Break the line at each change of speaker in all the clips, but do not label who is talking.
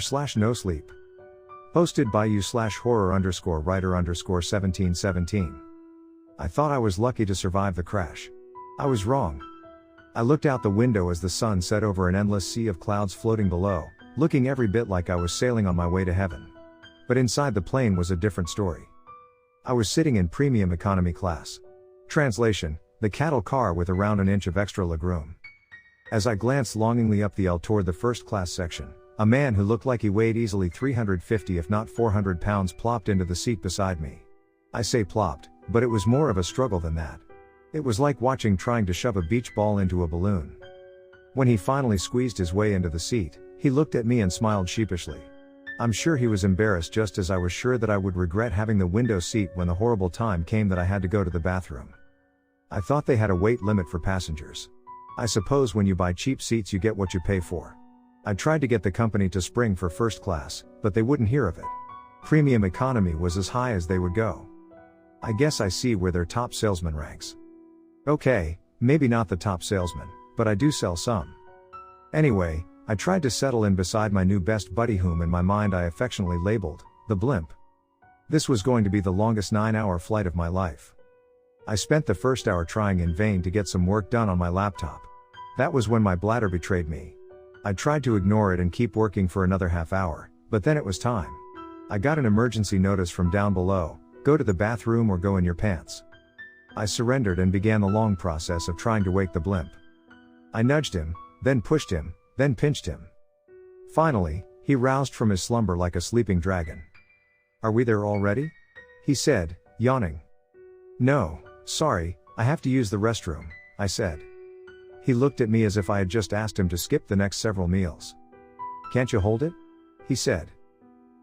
r/nosleep. Posted by you/horror_writer_1717. I thought I was lucky to survive the crash. I was wrong. I looked out the window as the sun set over an endless sea of clouds floating below, looking every bit like I was sailing on my way to heaven. But inside the plane was a different story. I was sitting in premium economy class. Translation: the cattle car with around an inch of extra legroom. As I glanced longingly up the aisle toward the first class section, a man who looked like he weighed easily 350 if not 400 pounds plopped into the seat beside me. I say plopped, but it was more of a struggle than that. It was like trying to shove a beach ball into a balloon. When he finally squeezed his way into the seat, he looked at me and smiled sheepishly. I'm sure he was embarrassed, just as I was sure that I would regret having the window seat when the horrible time came that I had to go to the bathroom. I thought they had a weight limit for passengers. I suppose when you buy cheap seats you get what you pay for. I tried to get the company to spring for first class, but they wouldn't hear of it. Premium economy was as high as they would go. I guess I see where their top salesman ranks. Okay, maybe not the top salesman, but I do sell some. Anyway, I tried to settle in beside my new best buddy, whom in my mind I affectionately labeled the blimp. This was going to be the longest 9-hour flight of my life. I spent the first hour trying in vain to get some work done on my laptop. That was when my bladder betrayed me. I tried to ignore it and keep working for another half hour, but then it was time. I got an emergency notice from down below: go to the bathroom or go in your pants. I surrendered and began the long process of trying to wake the blimp. I nudged him, then pushed him, then pinched him. Finally, he roused from his slumber like a sleeping dragon. "Are we there already?" he said, yawning. "No, sorry, I have to use the restroom," I said. He looked at me as if I had just asked him to skip the next several meals. "Can't you hold it?" he said.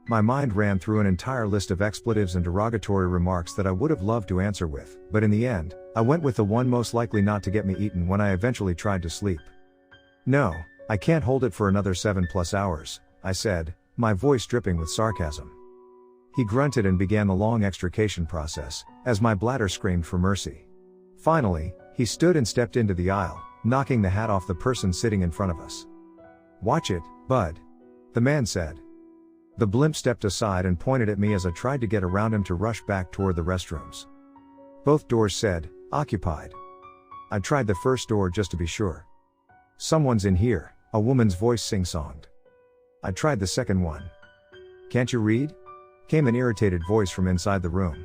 My mind ran through an entire list of expletives and derogatory remarks that I would have loved to answer with, but in the end, I went with the one most likely not to get me eaten when I eventually tried to sleep. "No, I can't hold it for another 7+ hours, I said, my voice dripping with sarcasm. He grunted and began the long extrication process, as my bladder screamed for mercy. Finally, he stood and stepped into the aisle, knocking the hat off the person sitting in front of us. "Watch it, bud," the man said. The blimp stepped aside and pointed at me as I tried to get around him to rush back toward the restrooms. Both doors said, "Occupied." I tried the first door just to be sure. "Someone's in here," a woman's voice sing-songed. I tried the second one. "Can't you read?" came an irritated voice from inside the room.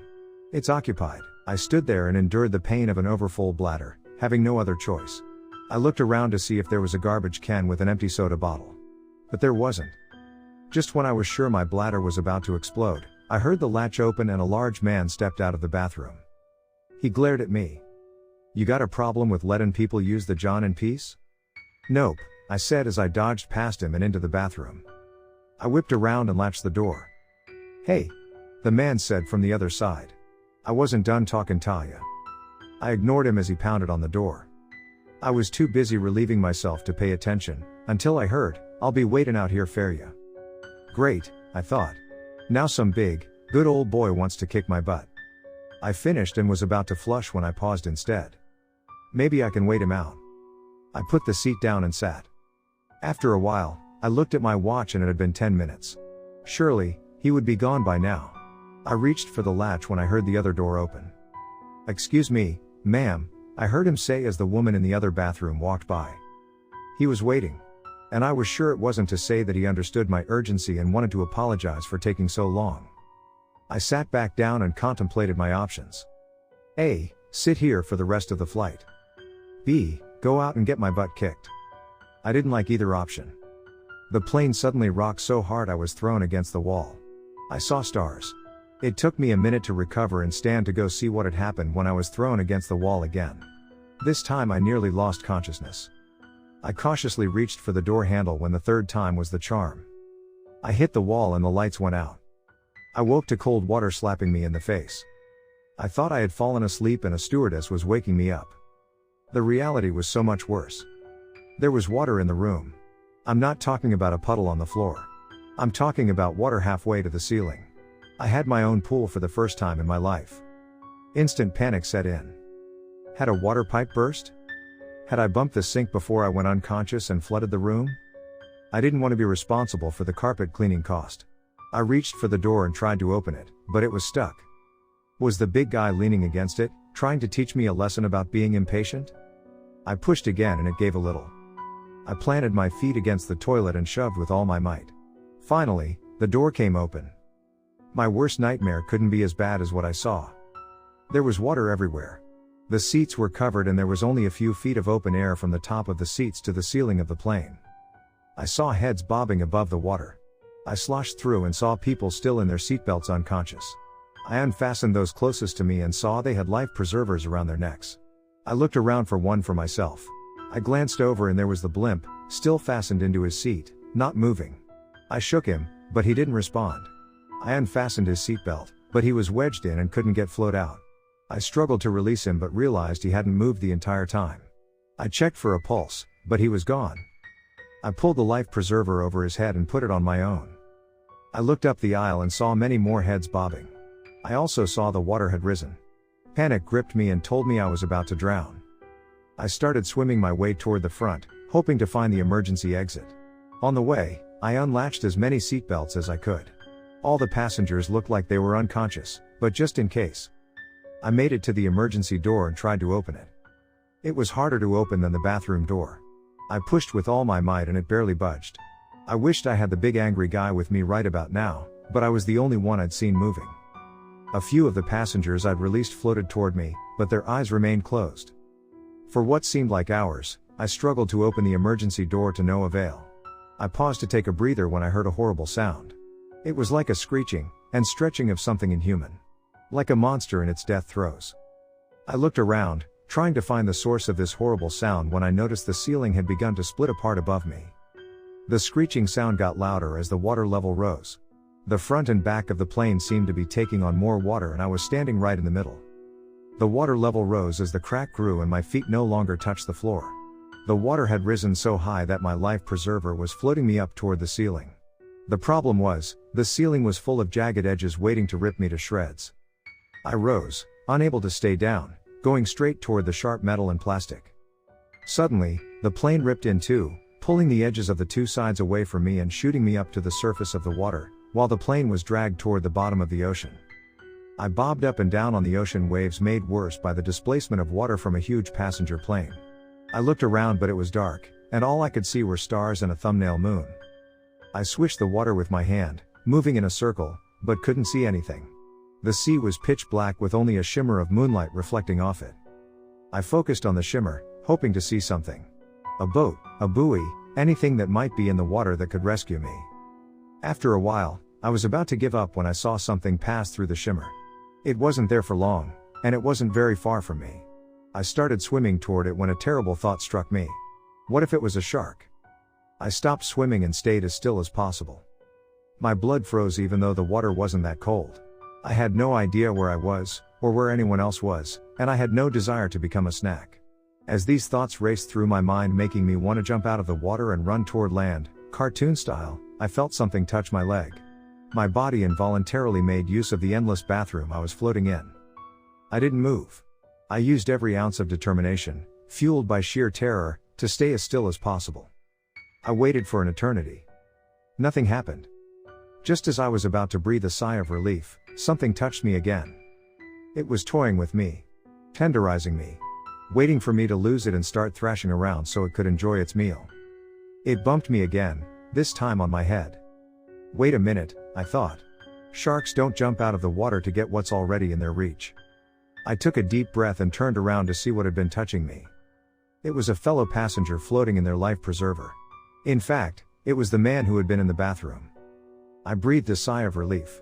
"It's occupied." I stood there and endured the pain of an overfull bladder, having no other choice. I looked around to see if there was a garbage can with an empty soda bottle. But there wasn't. Just when I was sure my bladder was about to explode, I heard the latch open and a large man stepped out of the bathroom. He glared at me. "You got a problem with letting people use the John in peace?" "Nope," I said as I dodged past him and into the bathroom. I whipped around and latched the door. "Hey," the man said from the other side. I wasn't done talking to ya. I ignored him as he pounded on the door. I was too busy relieving myself to pay attention, until I heard, "I'll be waiting out here for ya." Great, I thought. Now some big, good old boy wants to kick my butt. I finished and was about to flush when I paused instead. Maybe I can wait him out. I put the seat down and sat. After a while, I looked at my watch and it had been 10 minutes. Surely, he would be gone by now. I reached for the latch when I heard the other door open. "Excuse me, ma'am," I heard him say as the woman in the other bathroom walked by. He was waiting. And I was sure it wasn't to say that he understood my urgency and wanted to apologize for taking so long. I sat back down and contemplated my options. A. Sit here for the rest of the flight. B. Go out and get my butt kicked. I didn't like either option. The plane suddenly rocked so hard I was thrown against the wall. I saw stars. It took me a minute to recover and stand to go see what had happened when I was thrown against the wall again. This time I nearly lost consciousness. I cautiously reached for the door handle when the third time was the charm. I hit the wall and the lights went out. I woke to cold water slapping me in the face. I thought I had fallen asleep and a stewardess was waking me up. The reality was so much worse. There was water in the room. I'm not talking about a puddle on the floor. I'm talking about water halfway to the ceiling. I had my own pool for the first time in my life. Instant panic set in. Had a water pipe burst? Had I bumped the sink before I went unconscious and flooded the room? I didn't want to be responsible for the carpet cleaning cost. I reached for the door and tried to open it, but it was stuck. Was the big guy leaning against it, trying to teach me a lesson about being impatient? I pushed again and it gave a little. I planted my feet against the toilet and shoved with all my might. Finally, the door came open. My worst nightmare couldn't be as bad as what I saw. There was water everywhere. The seats were covered and there was only a few feet of open air from the top of the seats to the ceiling of the plane. I saw heads bobbing above the water. I sloshed through and saw people still in their seatbelts unconscious. I unfastened those closest to me and saw they had life preservers around their necks. I looked around for one for myself. I glanced over and there was the blimp, still fastened into his seat, not moving. I shook him, but he didn't respond. I unfastened his seatbelt, but he was wedged in and couldn't get float out. I struggled to release him but realized he hadn't moved the entire time. I checked for a pulse, but he was gone. I pulled the life preserver over his head and put it on my own. I looked up the aisle and saw many more heads bobbing. I also saw the water had risen. Panic gripped me and told me I was about to drown. I started swimming my way toward the front, hoping to find the emergency exit. On the way, I unlatched as many seatbelts as I could. All the passengers looked like they were unconscious, but just in case. I made it to the emergency door and tried to open it. It was harder to open than the bathroom door. I pushed with all my might and it barely budged. I wished I had the big angry guy with me right about now, but I was the only one I'd seen moving. A few of the passengers I'd released floated toward me, but their eyes remained closed. For what seemed like hours, I struggled to open the emergency door to no avail. I paused to take a breather when I heard a horrible sound. It was like a screeching and stretching of something inhuman. Like a monster in its death throes. I looked around, trying to find the source of this horrible sound when I noticed the ceiling had begun to split apart above me. The screeching sound got louder as the water level rose. The front and back of the plane seemed to be taking on more water and I was standing right in the middle. The water level rose as the crack grew and my feet no longer touched the floor. The water had risen so high that my life preserver was floating me up toward the ceiling. The problem was, the ceiling was full of jagged edges waiting to rip me to shreds. I rose, unable to stay down, going straight toward the sharp metal and plastic. Suddenly, the plane ripped in two, pulling the edges of the two sides away from me and shooting me up to the surface of the water, while the plane was dragged toward the bottom of the ocean. I bobbed up and down on the ocean waves made worse by the displacement of water from a huge passenger plane. I looked around but it was dark, and all I could see were stars and a thumbnail moon. I swished the water with my hand, moving in a circle, but couldn't see anything. The sea was pitch black with only a shimmer of moonlight reflecting off it. I focused on the shimmer, hoping to see something. A boat, a buoy, anything that might be in the water that could rescue me. After a while, I was about to give up when I saw something pass through the shimmer. It wasn't there for long, and it wasn't very far from me. I started swimming toward it when a terrible thought struck me. What if it was a shark? I stopped swimming and stayed as still as possible. My blood froze even though the water wasn't that cold. I had no idea where I was, or where anyone else was, and I had no desire to become a snack. As these thoughts raced through my mind making me want to jump out of the water and run toward land, cartoon style, I felt something touch my leg. My body involuntarily made use of the endless bathroom I was floating in. I didn't move. I used every ounce of determination, fueled by sheer terror, to stay as still as possible. I waited for an eternity. Nothing happened. Just as I was about to breathe a sigh of relief, something touched me again. It was toying with me. Tenderizing me. Waiting for me to lose it and start thrashing around so it could enjoy its meal. It bumped me again, this time on my head. Wait a minute, I thought. Sharks don't jump out of the water to get what's already in their reach. I took a deep breath and turned around to see what had been touching me. It was a fellow passenger floating in their life preserver. In fact, it was the man who had been in the bathroom. I breathed a sigh of relief.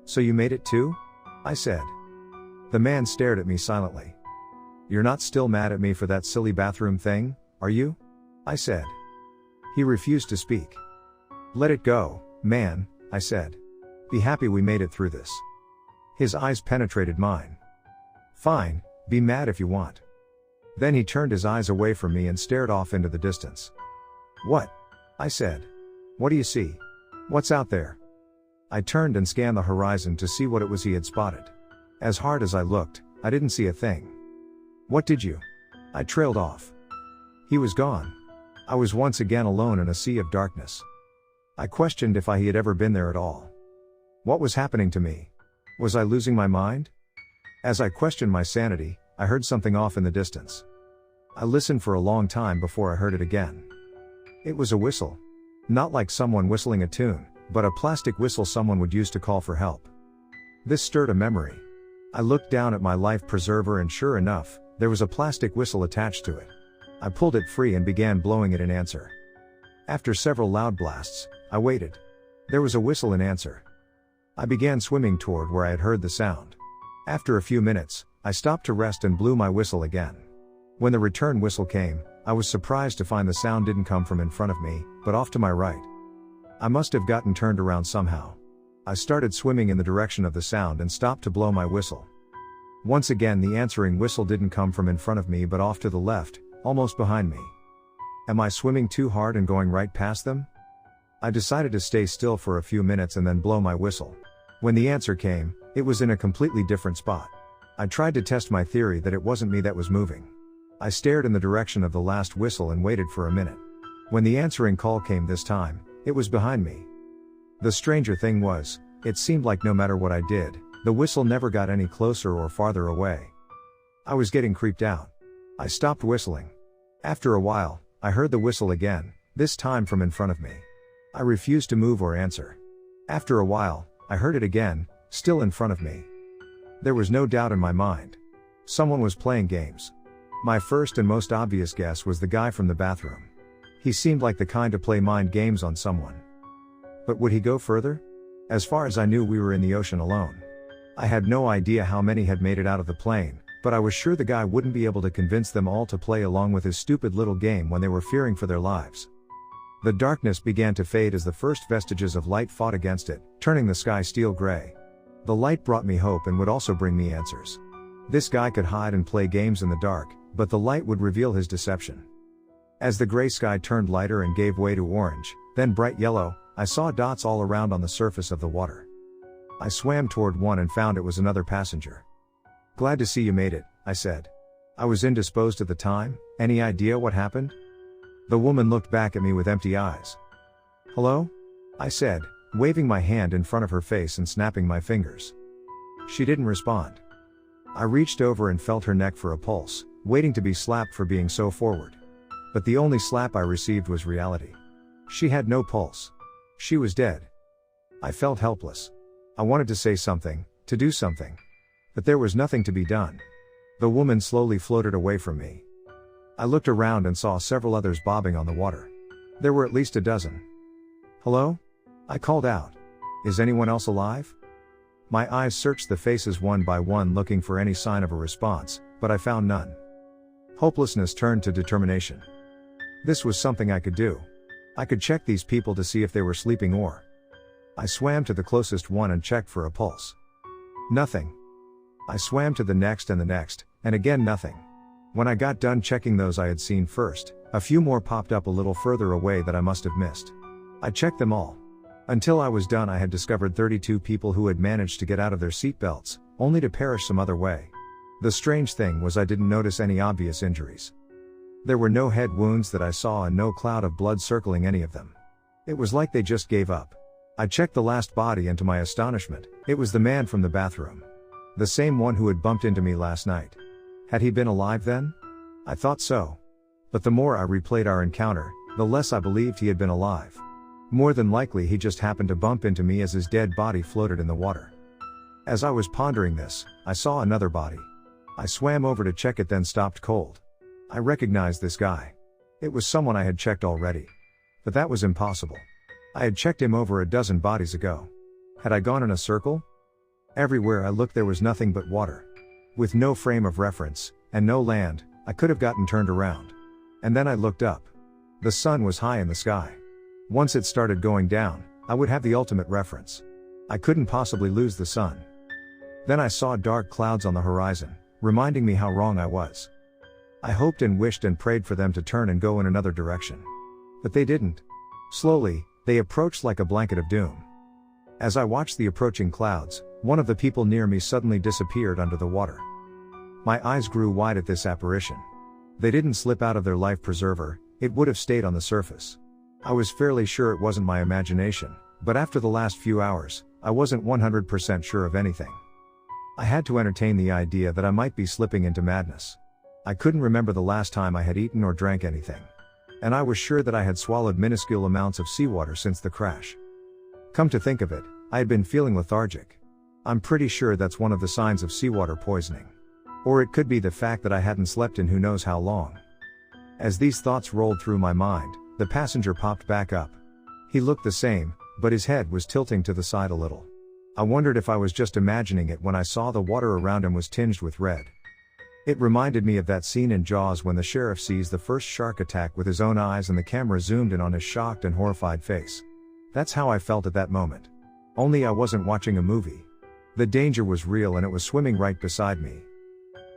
"So you made it too?" I said. The man stared at me silently. "You're not still mad at me for that silly bathroom thing, are you?" I said. He refused to speak. "Let it go, man," I said. "Be happy we made it through this." His eyes penetrated mine. "Fine, be mad if you want." Then he turned his eyes away from me and stared off into the distance. "What?" I said. "What do you see? What's out there?" I turned and scanned the horizon to see what it was he had spotted. As hard as I looked, I didn't see a thing. "What did you?" I trailed off. He was gone. I was once again alone in a sea of darkness. I questioned if I had ever been there at all. What was happening to me? Was I losing my mind? As I questioned my sanity, I heard something off in the distance. I listened for a long time before I heard it again. It was a whistle. Not like someone whistling a tune, but a plastic whistle someone would use to call for help. This stirred a memory. I looked down at my life preserver and sure enough, there was a plastic whistle attached to it. I pulled it free and began blowing it in answer. After several loud blasts, I waited. There was a whistle in answer. I began swimming toward where I had heard the sound. After a few minutes, I stopped to rest and blew my whistle again. When the return whistle came, I was surprised to find the sound didn't come from in front of me, but off to my right. I must have gotten turned around somehow. I started swimming in the direction of the sound and stopped to blow my whistle. Once again the answering whistle didn't come from in front of me but off to the left, almost behind me. Am I swimming too hard and going right past them? I decided to stay still for a few minutes and then blow my whistle. When the answer came, it was in a completely different spot. I tried to test my theory that it wasn't me that was moving. I stared in the direction of the last whistle and waited for a minute. When the answering call came this time, it was behind me. The stranger thing was, it seemed like no matter what I did, the whistle never got any closer or farther away. I was getting creeped out. I stopped whistling. After a while, I heard the whistle again, this time from in front of me. I refused to move or answer. After a while, I heard it again, still in front of me. There was no doubt in my mind. Someone was playing games. My first and most obvious guess was the guy from the bathroom. He seemed like the kind to play mind games on someone. But would he go further? As far as I knew, we were in the ocean alone. I had no idea how many had made it out of the plane, but I was sure the guy wouldn't be able to convince them all to play along with his stupid little game when they were fearing for their lives. The darkness began to fade as the first vestiges of light fought against it, turning the sky steel gray. The light brought me hope and would also bring me answers. This guy could hide and play games in the dark, but the light would reveal his deception. As the gray sky turned lighter and gave way to orange, then bright yellow, I saw dots all around on the surface of the water. I swam toward one and found it was another passenger. "Glad to see you made it," I said. I was indisposed at the time. Any idea what happened? The woman looked back at me with empty eyes. "Hello?" I said, waving my hand in front of her face and snapping my fingers. She didn't respond. I reached over and felt her neck for a pulse, waiting to be slapped for being so forward. But the only slap I received was reality. She had no pulse. She was dead. I felt helpless. I wanted to say something, to do something. But there was nothing to be done. The woman slowly floated away from me. I looked around and saw several others bobbing on the water. There were at least a dozen. "Hello?" I called out. "Is anyone else alive?" My eyes searched the faces one by one looking for any sign of a response, but I found none. Hopelessness turned to determination. This was something I could do. I could check these people to see if they were sleeping or... I swam to the closest one and checked for a pulse. Nothing. I swam to the next, and again nothing. When I got done checking those I had seen first, a few more popped up a little further away that I must have missed. I checked them all. Until I was done, I had discovered 32 people who had managed to get out of their seatbelts, only to perish some other way. The strange thing was I didn't notice any obvious injuries. There were no head wounds that I saw and no cloud of blood circling any of them. It was like they just gave up. I checked the last body and to my astonishment, it was the man from the bathroom. The same one who had bumped into me last night. Had he been alive then? I thought so. But the more I replayed our encounter, the less I believed he had been alive. More than likely he just happened to bump into me as his dead body floated in the water. As I was pondering this, I saw another body. I swam over to check it, then stopped cold. I recognized this guy. It was someone I had checked already. But that was impossible. I had checked him over a dozen bodies ago. Had I gone in a circle? Everywhere I looked there was nothing but water. With no frame of reference, and no land, I could have gotten turned around. And then I looked up. The sun was high in the sky. Once it started going down, I would have the ultimate reference. I couldn't possibly lose the sun. Then I saw dark clouds on the horizon, reminding me how wrong I was. I hoped and wished and prayed for them to turn and go in another direction. But they didn't. Slowly, they approached like a blanket of doom. As I watched the approaching clouds, one of the people near me suddenly disappeared under the water. My eyes grew wide at this apparition. They didn't slip out of their life preserver, it would have stayed on the surface. I was fairly sure it wasn't my imagination, but after the last few hours, I wasn't 100% sure of anything. I had to entertain the idea that I might be slipping into madness. I couldn't remember the last time I had eaten or drank anything. And I was sure that I had swallowed minuscule amounts of seawater since the crash. Come to think of it, I had been feeling lethargic. I'm pretty sure that's one of the signs of seawater poisoning. Or it could be the fact that I hadn't slept in who knows how long. As these thoughts rolled through my mind, the passenger popped back up. He looked the same, but his head was tilting to the side a little. I wondered if I was just imagining it when I saw the water around him was tinged with red. It reminded me of that scene in Jaws when the sheriff sees the first shark attack with his own eyes and the camera zoomed in on his shocked and horrified face. That's how I felt at that moment. Only I wasn't watching a movie. The danger was real and it was swimming right beside me.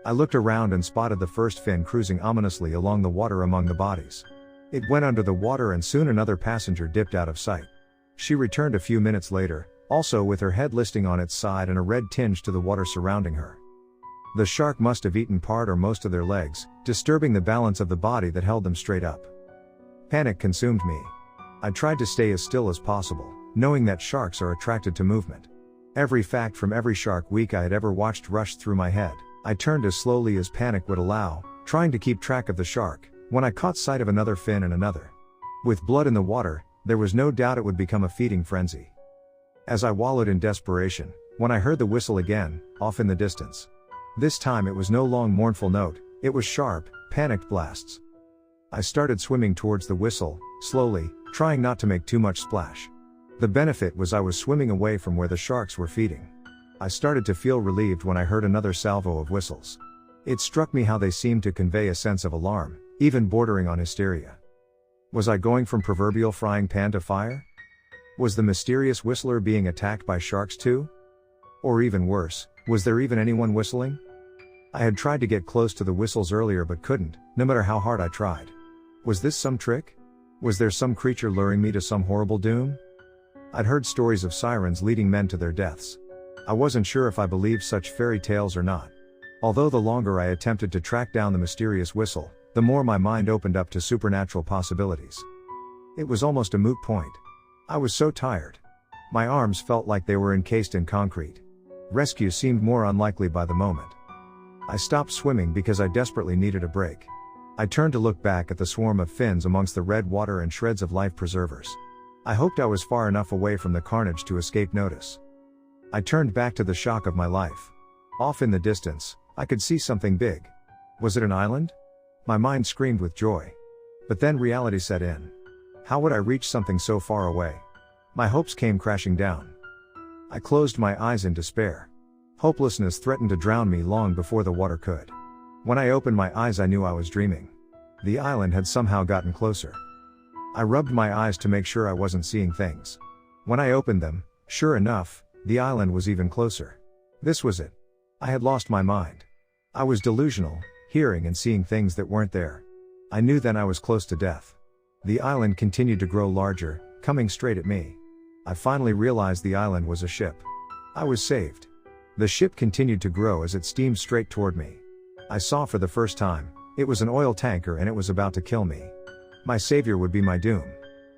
I looked around and spotted the first fin cruising ominously along the water among the bodies. It went under the water and soon another passenger dipped out of sight. She returned a few minutes later, also with her head listing on its side and a red tinge to the water surrounding her. The shark must have eaten part or most of their legs, disturbing the balance of the body that held them straight up. Panic consumed me. I tried to stay as still as possible, knowing that sharks are attracted to movement. Every fact from every Shark Week I had ever watched rushed through my head. I turned as slowly as panic would allow, trying to keep track of the shark, when I caught sight of another fin and another. With blood in the water, there was no doubt it would become a feeding frenzy. As I wallowed in desperation, when I heard the whistle again, off in the distance. This time it was no long mournful note, it was sharp, panicked blasts. I started swimming towards the whistle, slowly, trying not to make too much splash. The benefit was I was swimming away from where the sharks were feeding. I started to feel relieved when I heard another salvo of whistles. It struck me how they seemed to convey a sense of alarm, even bordering on hysteria. Was I going from proverbial frying pan to fire? Was the mysterious whistler being attacked by sharks too? Or even worse, was there even anyone whistling? I had tried to get close to the whistles earlier but couldn't, no matter how hard I tried. Was this some trick? Was there some creature luring me to some horrible doom? I'd heard stories of sirens leading men to their deaths. I wasn't sure if I believed such fairy tales or not. Although the longer I attempted to track down the mysterious whistle, the more my mind opened up to supernatural possibilities. It was almost a moot point. I was so tired. My arms felt like they were encased in concrete. Rescue seemed more unlikely by the moment. I stopped swimming because I desperately needed a break. I turned to look back at the swarm of fins amongst the red water and shreds of life preservers. I hoped I was far enough away from the carnage to escape notice. I turned back to the shock of my life. Off in the distance, I could see something big. Was it an island? My mind screamed with joy. But then reality set in. How would I reach something so far away? My hopes came crashing down. I closed my eyes in despair. Hopelessness threatened to drown me long before the water could. When I opened my eyes I knew I was dreaming. The island had somehow gotten closer. I rubbed my eyes to make sure I wasn't seeing things. When I opened them, sure enough, the island was even closer. This was it. I had lost my mind. I was delusional, hearing and seeing things that weren't there. I knew then I was close to death. The island continued to grow larger, coming straight at me. I finally realized the island was a ship. I was saved. The ship continued to grow as it steamed straight toward me. I saw for the first time, it was an oil tanker and it was about to kill me. My savior would be my doom.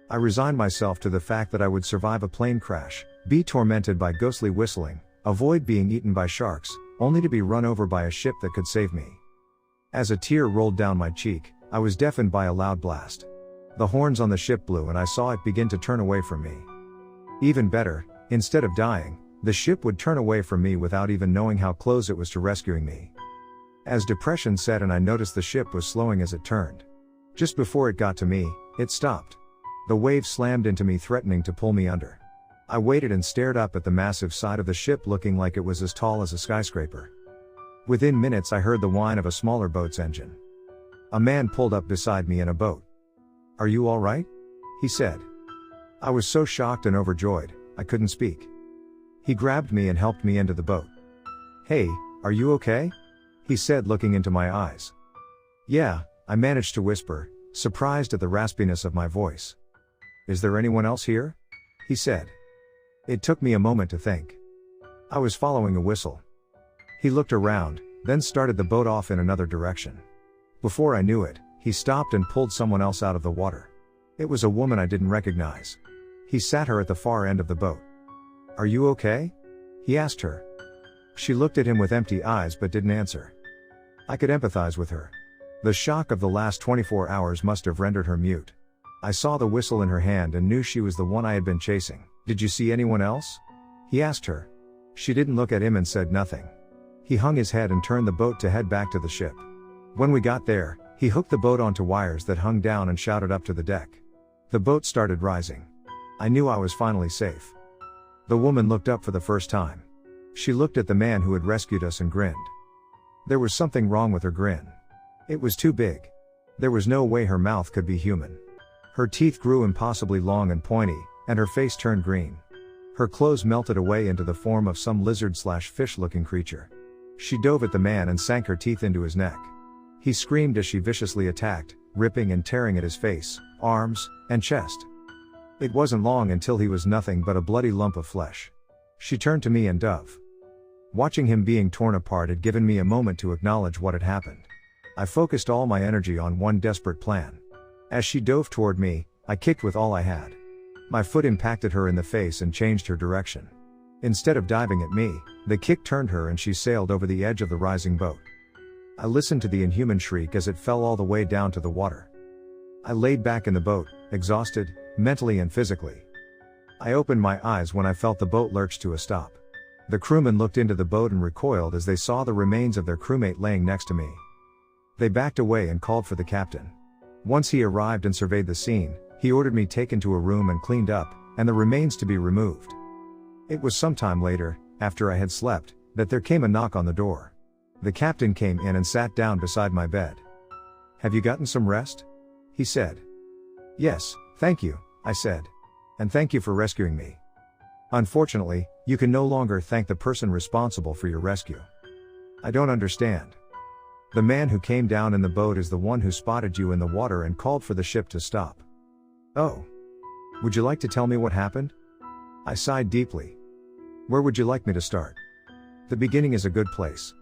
I resigned myself to the fact that I would survive a plane crash, be tormented by ghostly whistling, avoid being eaten by sharks, only to be run over by a ship that could save me. As a tear rolled down my cheek, I was deafened by a loud blast. The horns on the ship blew and I saw it begin to turn away from me. Even better, instead of dying, the ship would turn away from me without even knowing how close it was to rescuing me. As depression set in, I noticed the ship was slowing as it turned. Just before it got to me, it stopped. The waves slammed into me, threatening to pull me under. I waited and stared up at the massive side of the ship, looking like it was as tall as a skyscraper. Within minutes I heard the whine of a smaller boat's engine. A man pulled up beside me in a boat. "Are you all right?" he said. I was so shocked and overjoyed, I couldn't speak. He grabbed me and helped me into the boat. "Hey, are you okay?" he said, looking into my eyes. "Yeah," I managed to whisper, surprised at the raspiness of my voice. "Is there anyone else here?" he said. It took me a moment to think. I was following a whistle. He looked around, then started the boat off in another direction. Before I knew it, He stopped and pulled someone else out of the water. It was a woman I didn't recognize. He sat her at the far end of the boat. "Are you okay?" he asked her. She looked at him with empty eyes but didn't answer. I could empathize with her. The shock of the last 24 hours must have rendered her mute. I saw the whistle in her hand and knew she was the one I had been chasing. "Did you see anyone else?" he asked her. She didn't look at him and said nothing. He hung his head and turned the boat to head back to the ship. When we got there, he hooked the boat onto wires that hung down and shouted up to the deck. The boat started rising. I knew I was finally safe. The woman looked up for the first time. She looked at the man who had rescued us and grinned. There was something wrong with her grin. It was too big. There was no way her mouth could be human. Her teeth grew impossibly long and pointy, and her face turned green. Her clothes melted away into the form of some lizard/fish-looking creature. She dove at the man and sank her teeth into his neck. He screamed as she viciously attacked, ripping and tearing at his face, arms, and chest. It wasn't long until he was nothing but a bloody lump of flesh. She turned to me and Dove. Watching him being torn apart had given me a moment to acknowledge what had happened. I focused all my energy on one desperate plan. As she dove toward me, I kicked with all I had. My foot impacted her in the face and changed her direction. Instead of diving at me, the kick turned her and she sailed over the edge of the rising boat. I listened to the inhuman shriek as it fell all the way down to the water. I laid back in the boat, exhausted, mentally and physically. I opened my eyes when I felt the boat lurch to a stop. The crewmen looked into the boat and recoiled as they saw the remains of their crewmate laying next to me. They backed away and called for the captain. Once he arrived and surveyed the scene, he ordered me taken to a room and cleaned up, and the remains to be removed. It was some time later, after I had slept, that there came a knock on the door. The captain came in and sat down beside my bed. "Have you gotten some rest?" he said. "Yes, thank you," I said. "And thank you for rescuing me. Unfortunately, you can no longer thank the person responsible for your rescue." "I don't understand." "The man who came down in the boat is the one who spotted you in the water and called for the ship to stop." "Oh. Would you like to tell me what happened?" I sighed deeply. "Where would you like me to start?" "The beginning is a good place.